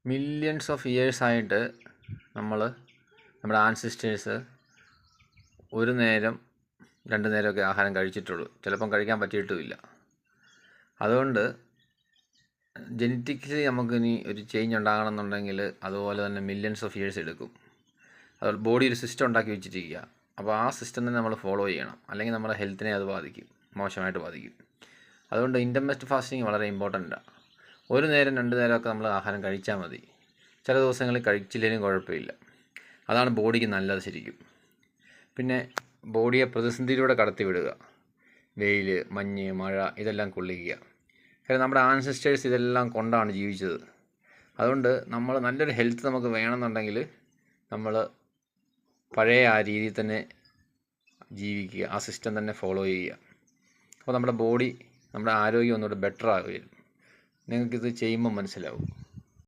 Millions of ഇയേഴ്സായിട്ട് നമ്മുടെ ancestors ഒരു നേരം 2 നേരമൊക്കെ ആഹാരം കഴിച്ചിട്ടുള്ളൂ. ചിലപ്പം കഴിക്കാൻ പറ്റിയിട്ടുമില്ല. അതുകൊണ്ട് ജനറ്റിക്കലി നമുക്കിനി ഒരു ചേഞ്ച് ഉണ്ടാകണമെന്നുണ്ടെങ്കിൽ അതുപോലെ തന്നെ മില്യൺസ് ഓഫ് ഇയേഴ്സ് എടുക്കും. അതുപോലെ ബോഡി ഒരു സിസ്റ്റം ഉണ്ടാക്കി വെച്ചിരിക്കുക. അപ്പോൾ ആ സിസ്റ്റം തന്നെ നമ്മൾ ഫോളോ ചെയ്യണം. അല്ലെങ്കിൽ നമ്മുടെ ഹെൽത്തിനെ അത് ബാധിക്കും, മോശമായിട്ട് ബാധിക്കും. അതുകൊണ്ട് ഇൻ്റർമിറ്റന്റ് ഫാസ്റ്റിംഗ് വളരെ ഇമ്പോർട്ടൻ്റാണ്. ഒരു നേരം 2 നേരമൊക്കെ നമ്മൾ ആഹാരം കഴിച്ചാൽ മതി. ചില ദിവസങ്ങളിൽ കഴിച്ചില്ലെങ്കിലും കുഴപ്പമില്ല. അതാണ് ബോഡിക്ക് നല്ലത് ശരിക്കും. പിന്നെ ബോഡിയെ പ്രതിസന്ധിയിലൂടെ കടത്തിവിടുക. വെയിൽ, മഞ്ഞ്, മഴ ഇതെല്ലാം കൊള്ളിക്കുക. കാരണം നമ്മുടെ ആൻസിസ്റ്റേഴ്സ് ഇതെല്ലാം കൊണ്ടാണ് ജീവിച്ചത്. അതുകൊണ്ട് നമ്മൾ നല്ലൊരു ഹെൽത്ത് നമുക്ക് വേണമെന്നുണ്ടെങ്കിൽ നമ്മൾ പഴയ ആ രീതിയിൽ തന്നെ ജീവിക്കുക, ആ സിസ്റ്റം തന്നെ ഫോളോ ചെയ്യുക. അപ്പോൾ നമ്മുടെ ബോഡി, നമ്മുടെ ആരോഗ്യം ഒന്നുകൂടെ ബെറ്റർ ആകും. നിങ്ങൾക്കിത് ചെയ്യുമ്പോൾ മനസ്സിലാവും.